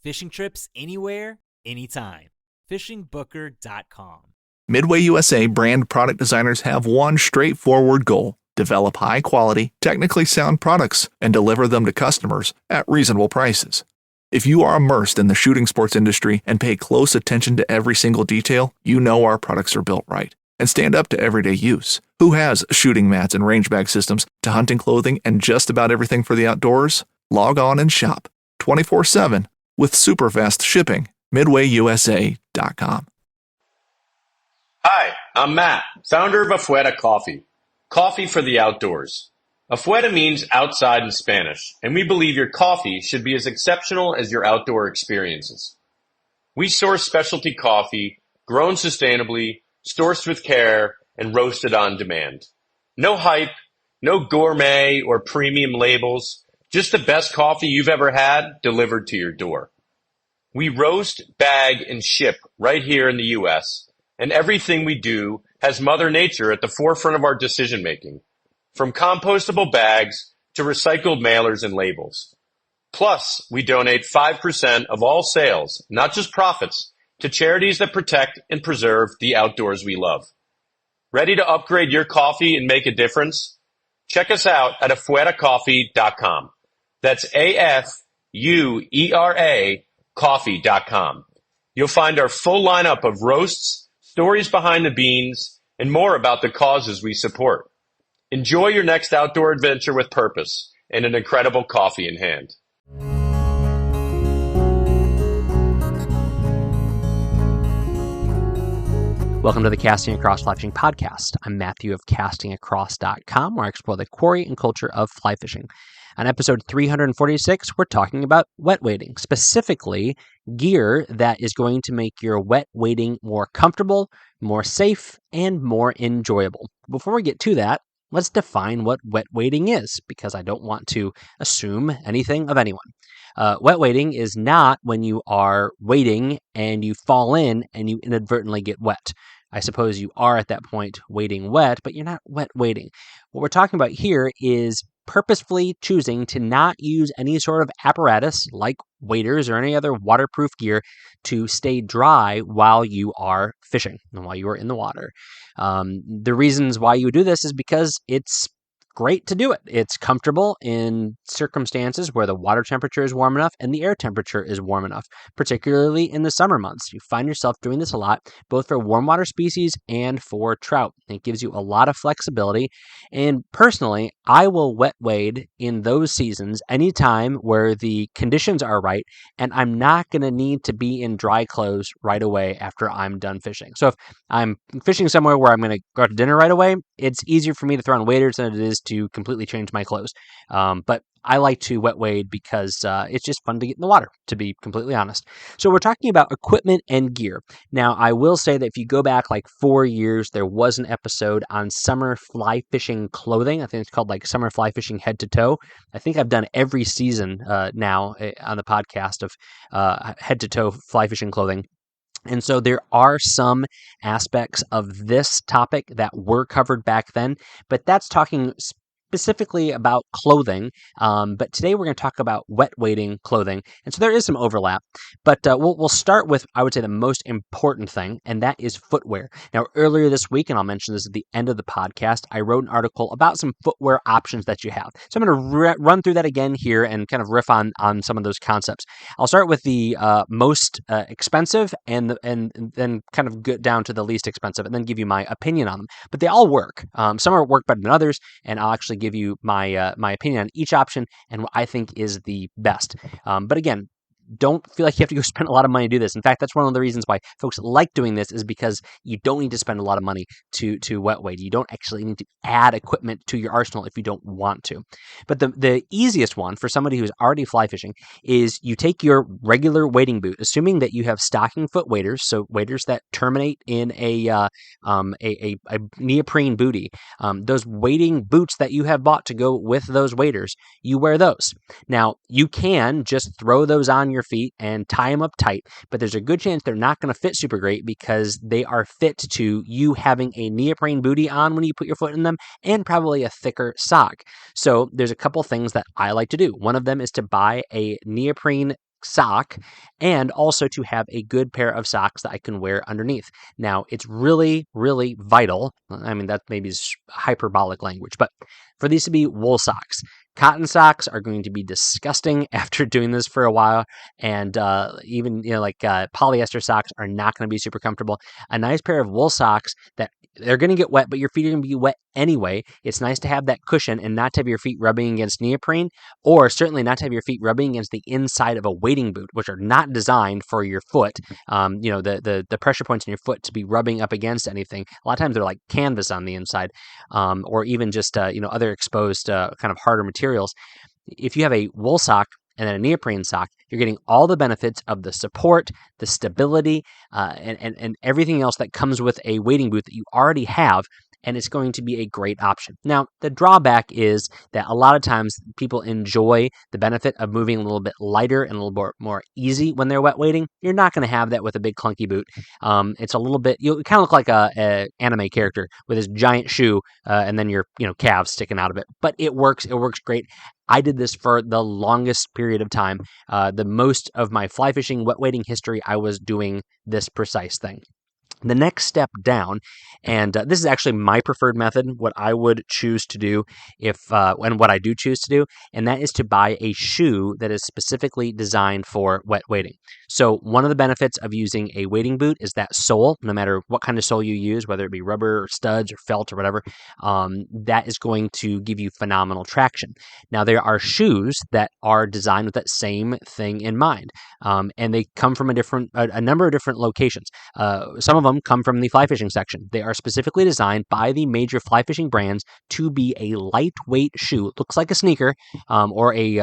Fishing trips anywhere, anytime. FishingBooker.com. Midway USA brand product designers have one straightforward goal: develop high-quality, technically sound products and deliver them to customers at reasonable prices. If you are immersed in the shooting sports industry and pay close attention to every single detail, you know our products are built right and stand up to everyday use. Who has shooting mats and range bag systems to hunting clothing and just about everything for the outdoors? Log on and shop 24/7 with super fast shipping. MidwayUSA.com. Hi, I'm Matt, founder of Afuera Coffee. Coffee for the outdoors. Afuera means outside in Spanish, and we believe your coffee should be as exceptional as your outdoor experiences. We source specialty coffee, grown sustainably, sourced with care, and roasted on demand. No hype, no gourmet or premium labels, just the best coffee you've ever had delivered to your door. We roast, bag, and ship right here in the U.S., and everything we do has Mother Nature at the forefront of our decision-making, from compostable bags to recycled mailers and labels. Plus, we donate 5% of all sales, not just profits, to charities that protect and preserve the outdoors we love. Ready to upgrade your coffee and make a difference? Check us out at afueracoffee.com. That's AFUERA coffee.com. You'll find our full lineup of roasts, stories behind the beans, and more about the causes we support. Enjoy your next outdoor adventure with purpose and an incredible coffee in hand. Welcome to the Casting Across Fly Fishing Podcast. I'm Matthew of castingacross.com, where I explore the quarry and culture of fly fishing. On episode 346, we're talking about wet wading, specifically gear that is going to make your wet wading more comfortable, more safe, and more enjoyable. Before we get to that, let's define what wet wading is, because I don't want to assume anything of anyone. Wet wading is not when you are wading and you fall in and you inadvertently get wet. I suppose you are at that point wading wet, but you're not wet wading. What we're talking about here is purposefully choosing to not use any sort of apparatus like waders or any other waterproof gear to stay dry while you are fishing and while you are in the water. The reasons why you would do this is because it's great to do it. It's comfortable in circumstances where the water temperature is warm enough and the air temperature is warm enough, particularly in the summer months. You find yourself doing this a lot, both for warm water species and for trout. It gives you a lot of flexibility. And personally, I will wet wade in those seasons anytime where the conditions are right and I'm not going to need to be in dry clothes right away after I'm done fishing. So if I'm fishing somewhere where I'm going to go out to dinner right away, it's easier for me to throw on waders than it is to completely change my clothes. But I like to wet wade because it's just fun to get in the water, to be completely honest. So we're talking about equipment and gear. Now, I will say that if you go back like 4 years, there was an episode on summer fly fishing clothing. I think it's called like Summer Fly Fishing Head to Toe. I think I've done every season now on the podcast of head to toe fly fishing clothing. And so there are some aspects of this topic that were covered back then, but that's talking specifically about clothing. But today we're going to talk about wet wading clothing. And so there is some overlap, but we'll start with, I would say, the most important thing, and that is footwear. Now, earlier this week, and I'll mention this at the end of the podcast, I wrote an article about some footwear options that you have. So I'm going to run through that again here and kind of riff on some of those concepts. I'll start with the most expensive and then kind of get down to the least expensive and then give you my opinion on them. But they all work. Some are work better than others, and I'll actually give you my opinion on each option and what I think is the best. But again, don't feel like you have to go spend a lot of money to do this. In fact, that's one of the reasons why folks like doing this, is because you don't need to spend a lot of money to wet wade. You don't actually need to add equipment to your arsenal if you don't want to. But the easiest one for somebody who's already fly fishing is you take your regular wading boot, assuming that you have stocking foot waders, so waders that terminate in a neoprene booty. Those wading boots that you have bought to go with those waders, you wear those. Now, you can just throw those on your feet and tie them up tight, but there's a good chance they're not going to fit super great because they are fit to you having a neoprene booty on when you put your foot in them and probably a thicker sock. So there's a couple things that I like to do. One of them is to buy a neoprene sock, and also to have a good pair of socks that I can wear underneath. Now, it's really, really vital. I mean, that maybe is hyperbolic language, but for these to be wool socks. Cotton socks are going to be disgusting after doing this for a while, and even polyester socks are not going to be super comfortable. A nice pair of wool socks that they're going to get wet, but your feet are going to be wet anyway. It's nice to have that cushion and not to have your feet rubbing against neoprene, or certainly not to have your feet rubbing against the inside of a wading boot, which are not designed for your foot. The pressure points in your foot to be rubbing up against anything. A lot of times they're like canvas on the inside, or even just other exposed kind of harder materials. If you have a wool sock and then a neoprene sock, you're getting all the benefits of the support, the stability, and everything else that comes with a wading boot that you already have, and it's going to be a great option. Now, the drawback is that a lot of times people enjoy the benefit of moving a little bit lighter and a little more easy when they're wet wading. You're not going to have that with a big clunky boot. It's a little bit, you kind of look like a anime character with his giant shoe and then your calves sticking out of it. But it works. It works great. I did this for the longest period of time. The most of my fly fishing wet wading history, I was doing this precise thing. The next step down, and this is actually my preferred method, what I would choose to do and what I do choose to do, and that is to buy a shoe that is specifically designed for wet wading. So one of the benefits of using a wading boot is that sole, no matter what kind of sole you use, whether it be rubber or studs or felt or whatever, that is going to give you phenomenal traction. Now, there are shoes that are designed with that same thing in mind, and they come from a number of different locations. Some of them come from the fly fishing section. They are specifically designed by the major fly fishing brands to be a lightweight shoe. It looks like a sneaker or a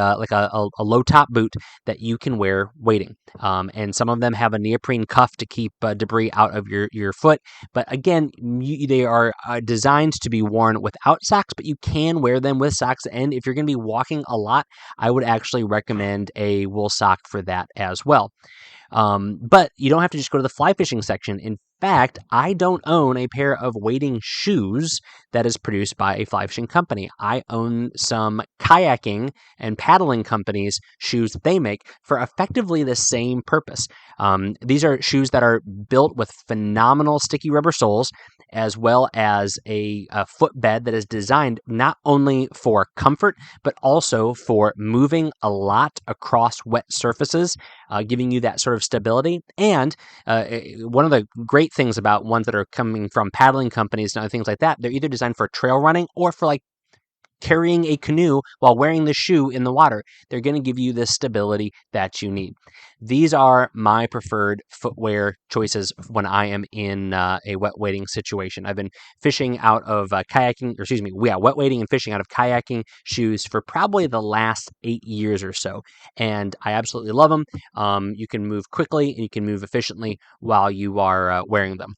low top boot that you can wear wading. And some of them have a neoprene cuff to keep debris out of your foot. But again, they are designed to be worn without socks, but you can wear them with socks. And if you're going to be walking a lot, I would actually recommend a wool sock for that as well. But you don't have to just go to the fly fishing section. In fact, I don't own a pair of wading shoes that is produced by a fly fishing company. I own some kayaking and paddling companies' shoes that they make for effectively the same purpose. These are shoes that are built with phenomenal sticky rubber soles, as well as a footbed that is designed not only for comfort, but also for moving a lot across wet surfaces, giving you that sort of stability. And one of the great things about ones that are coming from paddling companies and other things like that, they're either designed for trail running or for like carrying a canoe while wearing the shoe in the water. They're going to give you the stability that you need. These are my preferred footwear choices when I am in a wet wading situation. I've been fishing out of wet wading and fishing out of kayaking shoes for probably the last 8 years or so, and I absolutely love them. You can move quickly and you can move efficiently while you are wearing them.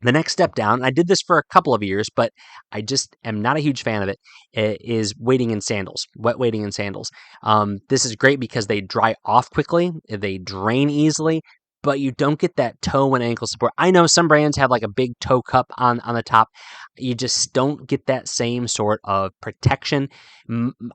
The next step down, and I did this for a couple of years, but I just am not a huge fan of it, is wading in sandals, wet wading in sandals. This is great because they dry off quickly, they drain easily, but you don't get that toe and ankle support. I know some brands have like a big toe cup on the top. You just don't get that same sort of protection.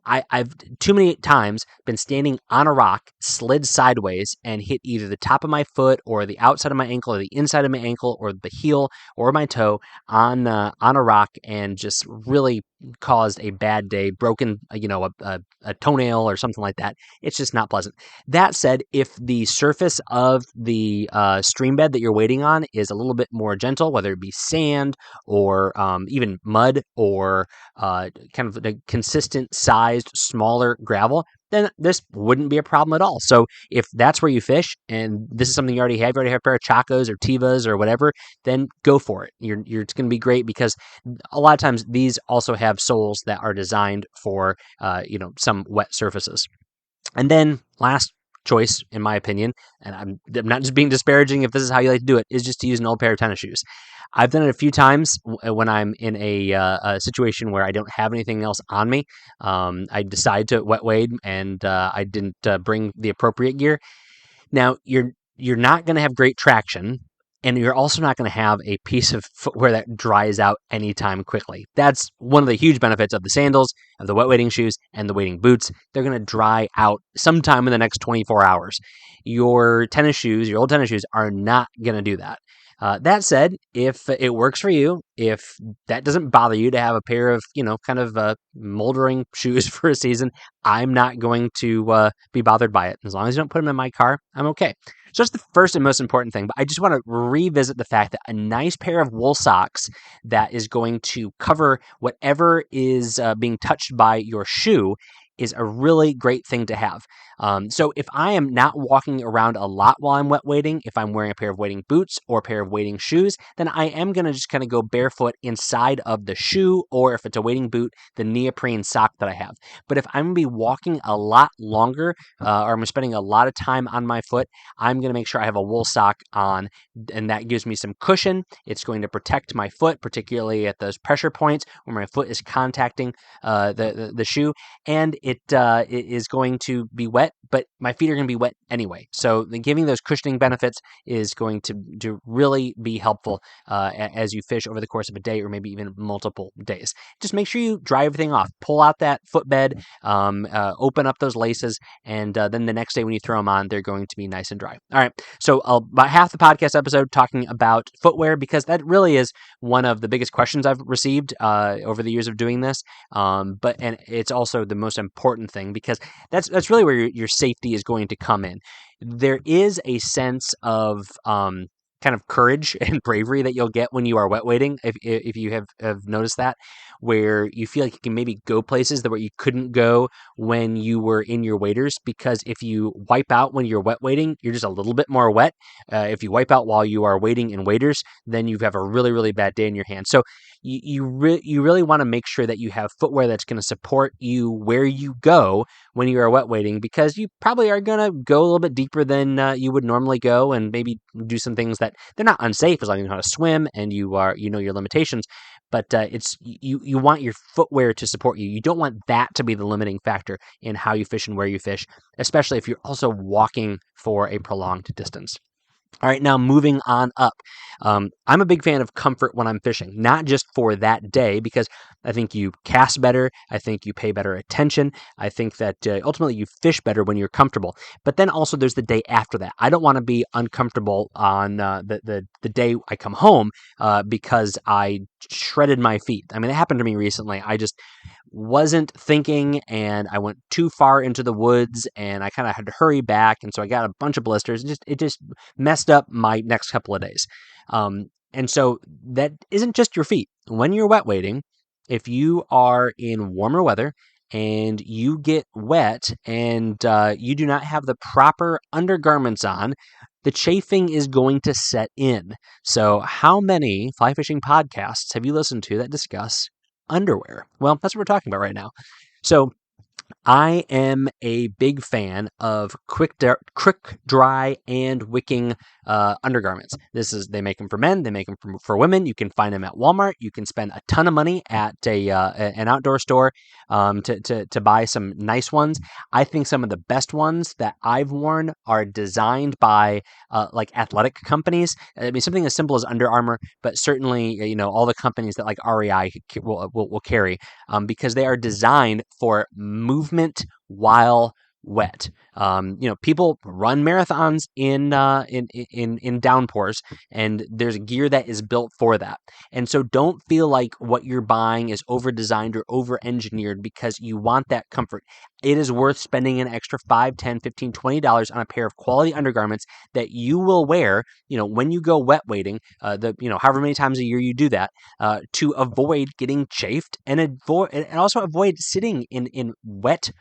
I've too many times been standing on a rock, slid sideways, and hit either the top of my foot or the outside of my ankle or the inside of my ankle or the heel or my toe on a rock, and just really caused a bad day, broken a toenail or something like that. It's just not pleasant. That said, if the surface of the stream bed that you're wading on is a little bit more gentle, whether it be sand or even mud or kind of the consistent sized smaller gravel, then this wouldn't be a problem at all. So if that's where you fish and this is something you already have a pair of Chacos or Tivas or whatever, then go for it. It's going to be great because a lot of times these also have soles that are designed for some wet surfaces. And then last choice, in my opinion, and I'm not just being disparaging if this is how you like to do it, is just to use an old pair of tennis shoes. I've done it a few times when I'm in a situation where I don't have anything else on me. I decide to wet wade and I didn't bring the appropriate gear. Now, you're not going to have great traction And you're also not going to have a piece of footwear that dries out anytime quickly. That's one of the huge benefits of the sandals, of the wet wading shoes, and the wading boots. They're going to dry out sometime in the next 24 hours. Your tennis shoes, your old tennis shoes, are not going to do that. That said, if it works for you, if that doesn't bother you to have a pair of, kind of moldering shoes for a season, I'm not going to be bothered by it. As long as you don't put them in my car, I'm okay. So that's the first and most important thing. But I just want to revisit the fact that a nice pair of wool socks that is going to cover whatever is being touched by your shoe is a really great thing to have. So if I am not walking around a lot while I'm wet wading, if I'm wearing a pair of wading boots or a pair of wading shoes, then I am going to just kind of go barefoot inside of the shoe, or if it's a wading boot, the neoprene sock that I have. But if I'm going to be walking a lot longer, or I'm spending a lot of time on my foot, I'm going to make sure I have a wool sock on, and that gives me some cushion. It's going to protect my foot, particularly at those pressure points where my foot is contacting the shoe, and it is going to be wet, but my feet are going to be wet anyway. So giving those cushioning benefits is going to really be helpful as you fish over the course of a day or maybe even multiple days. Just make sure you dry everything off. Pull out that footbed, open up those laces, and then the next day when you throw them on, they're going to be nice and dry. All right, so about half the podcast episode talking about footwear, because that really is one of the biggest questions I've received over the years of doing this. But it's also the most important thing, because that's really where your safety is going to come in. There is a sense of kind of courage and bravery that you'll get when you are wet wading, if you have noticed that, where you feel like you can maybe go places that where you couldn't go when you were in your waders, because if you wipe out when you're wet wading, you're just a little bit more wet. If you wipe out while you are wading in waders, then you have a really, really bad day in your hands. So you really want to make sure that you have footwear that's going to support you where you go when you are wet wading, because you probably are going to go a little bit deeper than you would normally go, and maybe do some things that they're not unsafe as long as you know how to swim and you know your limitations. But it's you want your footwear to support you. You don't want that to be the limiting factor in how you fish and where you fish, especially if you're also walking for a prolonged distance. All right, now moving on up. I'm a big fan of comfort when I'm fishing, not just for that day, because I think you cast better. I think you pay better attention. I think that ultimately you fish better when you're comfortable. But then also there's the day after that. I don't want to be uncomfortable on the day I come home because I shredded my feet. I mean, it happened to me recently. I just wasn't thinking, and I went too far into the woods, and I kind of had to hurry back, and so I got a bunch of blisters. It just messed up my next couple of days. And so that isn't just your feet. When you're wet wading, if you are in warmer weather and you get wet and you do not have the proper undergarments on, the chafing is going to set in. So how many fly fishing podcasts have you listened to that discuss underwear? Well, that's what we're talking about right now. So I am a big fan of quick dry and wicking undergarments. They make them for men, they make them for women. You can find them at Walmart. You can spend a ton of money at an outdoor store to buy some nice ones. I think some of the best ones that I've worn are designed by like athletic companies. I mean, something as simple as Under Armour, but certainly all the companies that like REI will carry, because they are designed for movement while wet. People run marathons in downpours, and there's gear that is built for that. And so don't feel like what you're buying is over designed or over engineered, because you want that comfort. It is worth spending an extra $5, $10, $15, $20 on a pair of quality undergarments that you will wear, when you go wet wading, however many times a year you do that, to avoid getting chafed and also avoid sitting in wet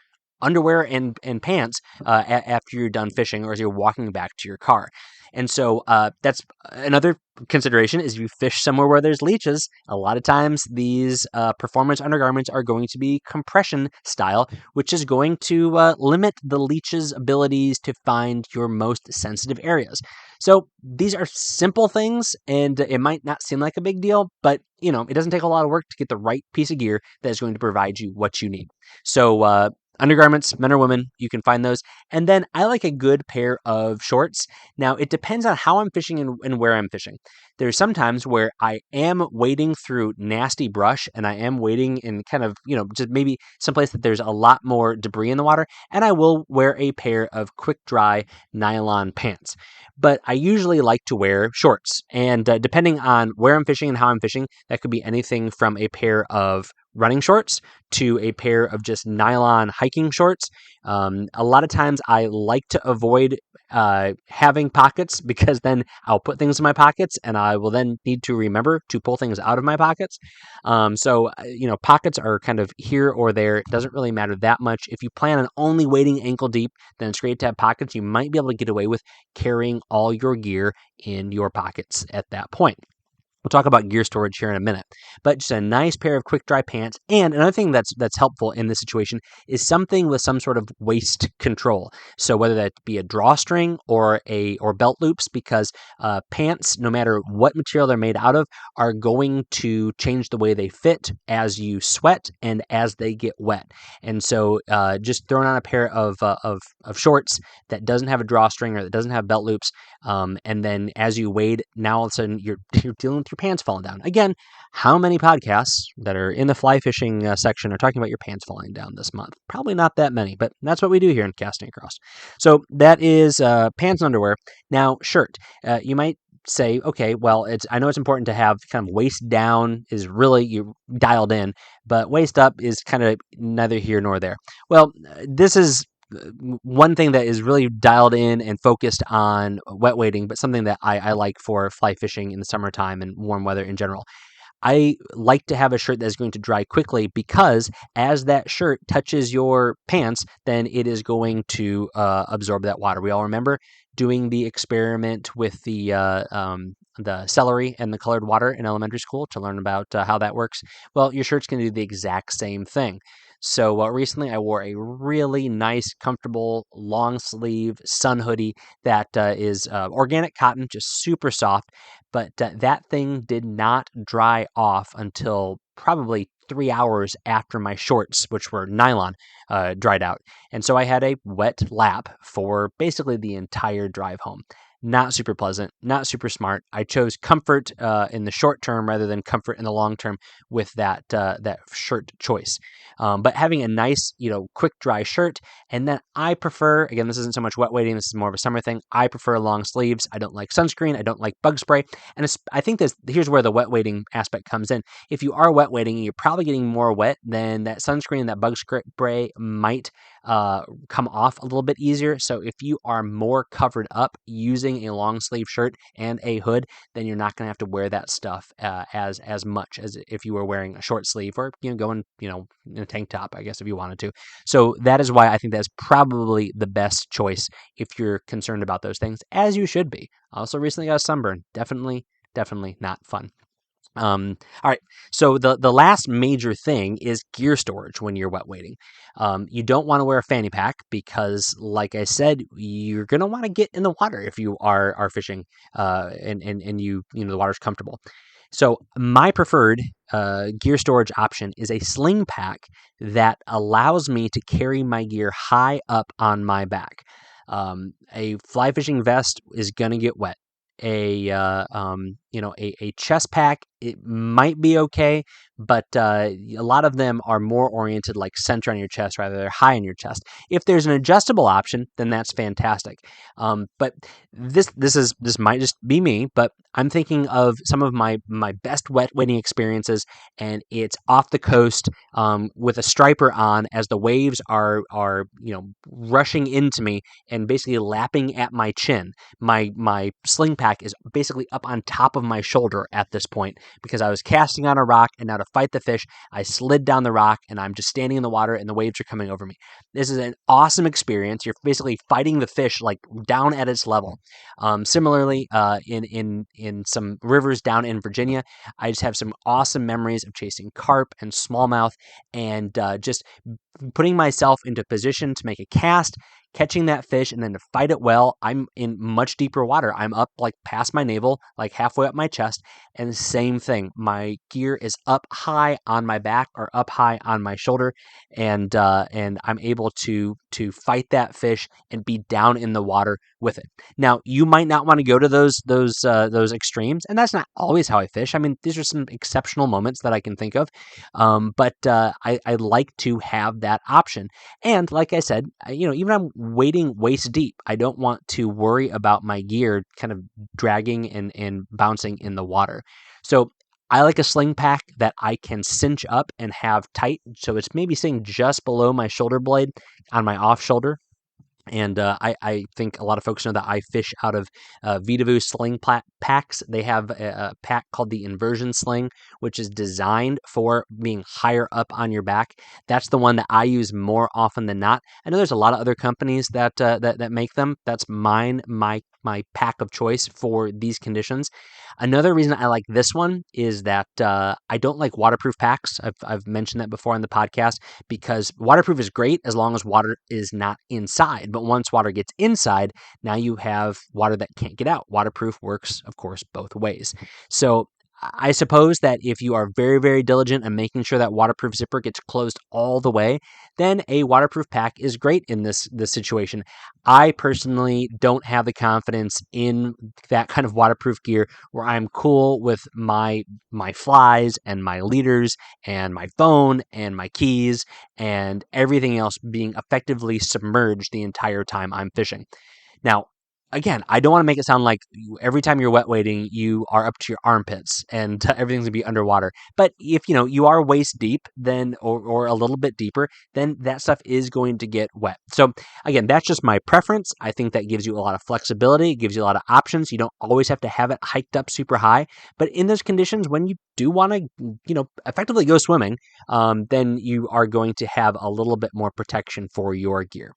underwear and pants after you're done fishing or as you're walking back to your car. And so that's another consideration, is if you fish somewhere where there's leeches, a lot of times these performance undergarments are going to be compression style, which is going to limit the leech's abilities to find your most sensitive areas. So these are simple things, and it might not seem like a big deal, but it doesn't take a lot of work to get the right piece of gear that is going to provide you what you need. So undergarments, men or women, you can find those. And then I like a good pair of shorts. Now, it depends on how I'm fishing and where I'm fishing. There's sometimes where I am wading through nasty brush and I am wading in kind of, just maybe someplace that there's a lot more debris in the water, and I will wear a pair of quick dry nylon pants. But I usually like to wear shorts. And depending on where I'm fishing and how I'm fishing, that could be anything from a pair of running shorts to a pair of just nylon hiking shorts. A lot of times I like to avoid having pockets, because then I'll put things in my pockets and I will then need to remember to pull things out of my pockets. Pockets are kind of here or there. It doesn't really matter that much. If you plan on only wading ankle deep, then it's great to have pockets. You might be able to get away with carrying all your gear in your pockets at that point. We'll talk about gear storage here in a minute, but just a nice pair of quick dry pants. And another thing that's helpful in this situation is something with some sort of waist control. So whether that be a drawstring or belt loops, because pants, no matter what material they're made out of, are going to change the way they fit as you sweat and as they get wet. And so just throwing on a pair of shorts that doesn't have a drawstring or that doesn't have belt loops, and then as you wade, now all of a sudden you're dealing with your pants falling down. Again, how many podcasts that are in the fly fishing section are talking about your pants falling down this month? Probably not that many, but that's what we do here in Casting Across. So that is pants and underwear. Now, shirt. You might say, okay, well, I know it's important to have kind of waist down is really you dialed in, but waist up is kind of neither here nor there. Well, this is one thing that is really dialed in and focused on wet wading, but something that I like for fly fishing in the summertime and warm weather in general. I like to have a shirt that's going to dry quickly, because as that shirt touches your pants, then it is going to absorb that water. We all remember doing the experiment with the celery and the colored water in elementary school to learn about how that works. Well, your shirt's going to do the exact same thing. So recently I wore a really nice, comfortable, long sleeve sun hoodie that is organic cotton, just super soft. But that thing did not dry off until probably 3 hours after my shorts, which were nylon, dried out. And so I had a wet lap for basically the entire drive home. Not super pleasant, not super smart. I chose comfort in the short term rather than comfort in the long term with that shirt choice. But having a nice, quick dry shirt, and then I prefer, again, this isn't so much wet wading, this is more of a summer thing. I prefer long sleeves. I don't like sunscreen. I don't like bug spray. And I think here's where the wet wading aspect comes in. If you are wet wading, you're probably getting more wet, then that sunscreen, that bug spray might come off a little bit easier. So if you are more covered up using a long sleeve shirt and a hood, then you're not going to have to wear that stuff as much as if you were wearing a short sleeve or going in a tank top, I guess, if you wanted to. So that is why I think that's probably the best choice if you're concerned about those things, as you should be. Also recently got a sunburn. Definitely not fun. All right. So the last major thing is gear storage when you're wet wading. You don't want to wear a fanny pack because, like I said, you're going to want to get in the water if you are fishing, and the water's comfortable. So my preferred gear storage option is a sling pack that allows me to carry my gear high up on my back. A fly fishing vest is going to get wet. A chest pack, it might be okay, but a lot of them are more oriented like center on your chest rather they're high on your chest. If there's an adjustable option, then that's fantastic. But this might just be me, but I'm thinking of some of my best wet wading experiences, and it's off the coast with a striper on as the waves are rushing into me and basically lapping at my chin. My sling pack is basically up on top of my shoulder at this point because I was casting on a rock, and now to fight the fish, I slid down the rock and I'm just standing in the water and the waves are coming over me. This is an awesome experience. You're basically fighting the fish like down at its level. Similarly, in some rivers down in Virginia, I just have some awesome memories of chasing carp and smallmouth and just putting myself into position to make a cast, catching that fish and then to fight it well, I'm in much deeper water. I'm up like past my navel, like halfway up my chest. And same thing, my gear is up high on my back or up high on my shoulder, and I'm able to fight that fish and be down in the water with it. Now, you might not want to go to those extremes, and that's not always how I fish. I mean, these are some exceptional moments that I can think of, but I like to have that option. And like I said, even I'm wading waist deep, I don't want to worry about my gear kind of dragging and bouncing in the water. So I like a sling pack that I can cinch up and have tight, so it's maybe sitting just below my shoulder blade on my off shoulder. And I think a lot of folks know that I fish out of Vitavu sling packs. They have a pack called the Inversion Sling, which is designed for being higher up on your back. That's the one that I use more often than not. I know there's a lot of other companies that make them. That's my pack of choice for these conditions. Another reason I like this one is that I don't like waterproof packs. I've mentioned that before on the podcast, because waterproof is great as long as water is not inside. But once water gets inside, now you have water that can't get out. Waterproof works, of course, both ways. So I suppose that if you are very, very diligent in making sure that waterproof zipper gets closed all the way, then a waterproof pack is great in this situation. I personally don't have the confidence in that kind of waterproof gear where I'm cool with my flies and my leaders and my phone and my keys and everything else being effectively submerged the entire time I'm fishing. Now, again, I don't want to make it sound like every time you're wet wading, you are up to your armpits and everything's gonna be underwater. But if you are waist deep, then or a little bit deeper, then that stuff is going to get wet. So again, that's just my preference. I think that gives you a lot of flexibility. It gives you a lot of options. You don't always have to have it hiked up super high. But in those conditions, when you do want to, effectively go swimming, then you are going to have a little bit more protection for your gear.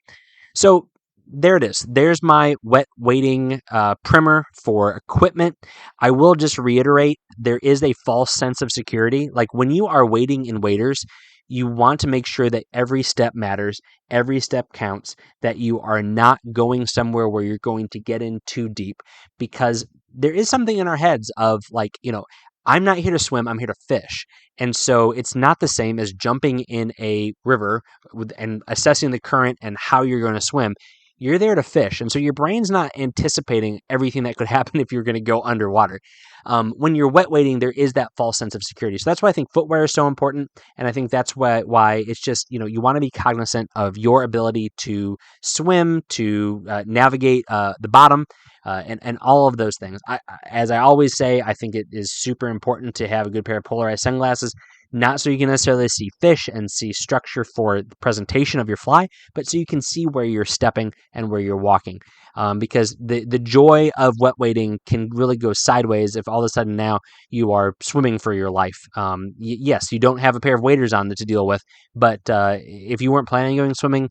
So there it is. There's my wet wading primer for equipment. I will just reiterate, there is a false sense of security. Like when you are wading in waders, you want to make sure that every step matters, every step counts, that you are not going somewhere where you're going to get in too deep, because there is something in our heads of like, I'm not here to swim, I'm here to fish. And so it's not the same as jumping in a river and assessing the current and how you're going to swim. You're there to fish. And so your brain's not anticipating everything that could happen if you're going to go underwater. When you're wet wading, there is that false sense of security. So that's why I think footwear is so important. And I think that's why it's just, you want to be cognizant of your ability to swim, to navigate the bottom, and all of those things. As I always say, I think it is super important to have a good pair of polarized sunglasses, not so you can necessarily see fish and see structure for the presentation of your fly, but so you can see where you're stepping and where you're walking. Because the joy of wet wading can really go sideways if all of a sudden now you are swimming for your life. Yes, you don't have a pair of waders on to deal with, but if you weren't planning on going swimming,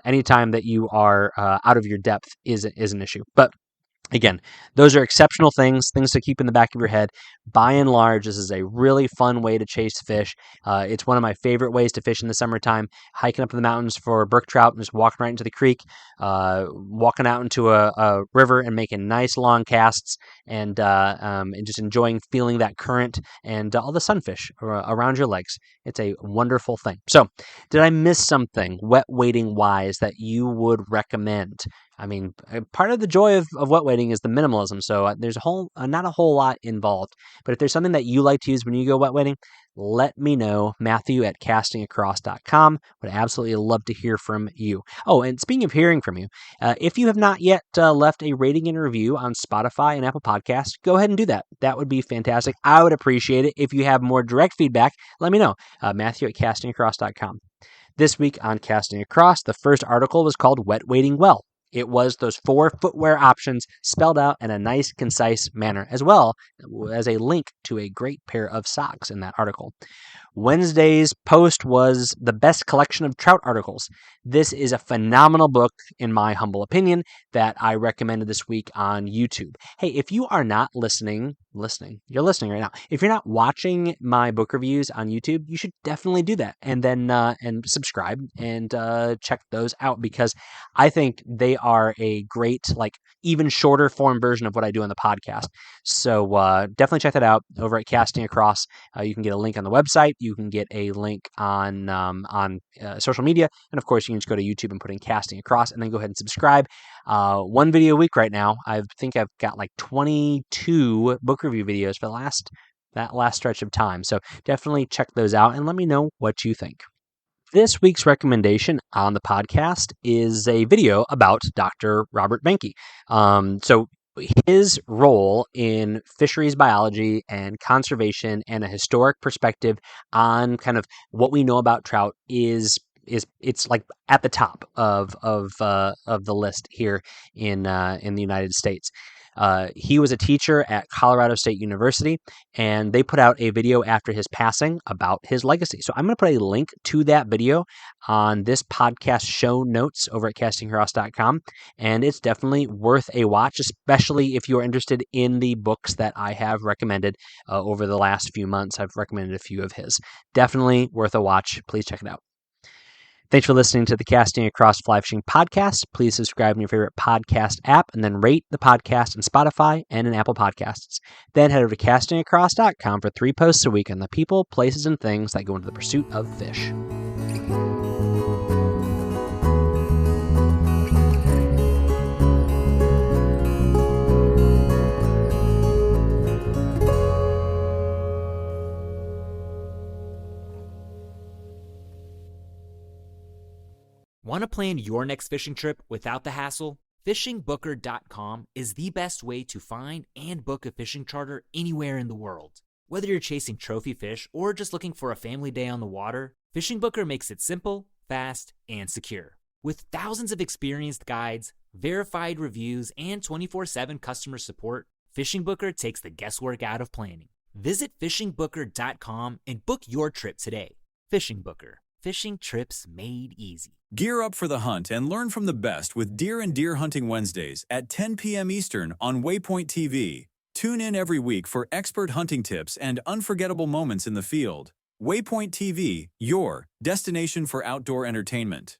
anytime that you are out of your depth is an issue. But again, those are exceptional things to keep in the back of your head. By and large, this is a really fun way to chase fish. It's one of my favorite ways to fish in the summertime, hiking up in the mountains for brook trout and just walking right into the creek, walking out into a river and making nice long casts, and just enjoying feeling that current and all the sunfish around your legs. It's a wonderful thing. So, did I miss something wet wading wise that you would recommend? I mean, part of the joy of wet wading is the minimalism. So there's not a whole lot involved. But if there's something that you like to use when you go wet wading, let me know. Matthew at castingacross.com. Would absolutely love to hear from you. Oh, and speaking of hearing from you, if you have not yet left a rating and review on Spotify and Apple Podcasts, go ahead and do that. That would be fantastic. I would appreciate it. If you have more direct feedback, let me know. Matthew at castingacross.com. This week on Casting Across, the first article was called Wet Wading Well. It was those 4 footwear options spelled out in a nice, concise manner, as well as a link to a great pair of socks in that article. Wednesday's post was the best collection of trout articles. This is a phenomenal book, in my humble opinion, that I recommended this week on YouTube. Hey, if you are not listening listening. You're listening right now. If you're not watching my book reviews on YouTube, you should definitely do that, and then and subscribe and check those out, because I think they are a great, like, even shorter form version of what I do on the podcast. So definitely check that out over at Casting Across. You can get a link on the website. You can get a link on social media, and of course, you can just go to YouTube and put in Casting Across, and then go ahead and subscribe. One video a week right now. I think I've got like 22 book review videos for that last stretch of time. So definitely check those out and let me know what you think. This week's recommendation on the podcast is a video about Dr. Robert Behnke. So his role in fisheries biology and conservation and a historic perspective on kind of what we know about trout is it's like at the top of the list here in the United States. He was a teacher at Colorado State University, and they put out a video after his passing about his legacy. So I'm going to put a link to that video on this podcast show notes over at castingcross.com, and it's definitely worth a watch, especially if you're interested in the books that I have recommended over the last few months. I've recommended a few of his. Definitely worth a watch. Please check it out. Thanks for listening to the Casting Across Fly Fishing podcast. Please subscribe in your favorite podcast app, and then rate the podcast on Spotify and in Apple Podcasts. Then head over to castingacross.com for 3 posts a week on the people, places, and things that go into the pursuit of fish. Want to plan your next fishing trip without the hassle? FishingBooker.com is the best way to find and book a fishing charter anywhere in the world. Whether you're chasing trophy fish or just looking for a family day on the water, Fishing Booker makes it simple, fast, and secure. With thousands of experienced guides, verified reviews, and 24/7 customer support, Fishing Booker takes the guesswork out of planning. Visit FishingBooker.com and book your trip today. Fishing Booker. Fishing trips made easy. Gear up for the hunt and learn from the best with Deer and Deer Hunting Wednesdays at 10 p.m. Eastern on Waypoint TV. Tune in every week for expert hunting tips and unforgettable moments in the field. Waypoint TV, your destination for outdoor entertainment.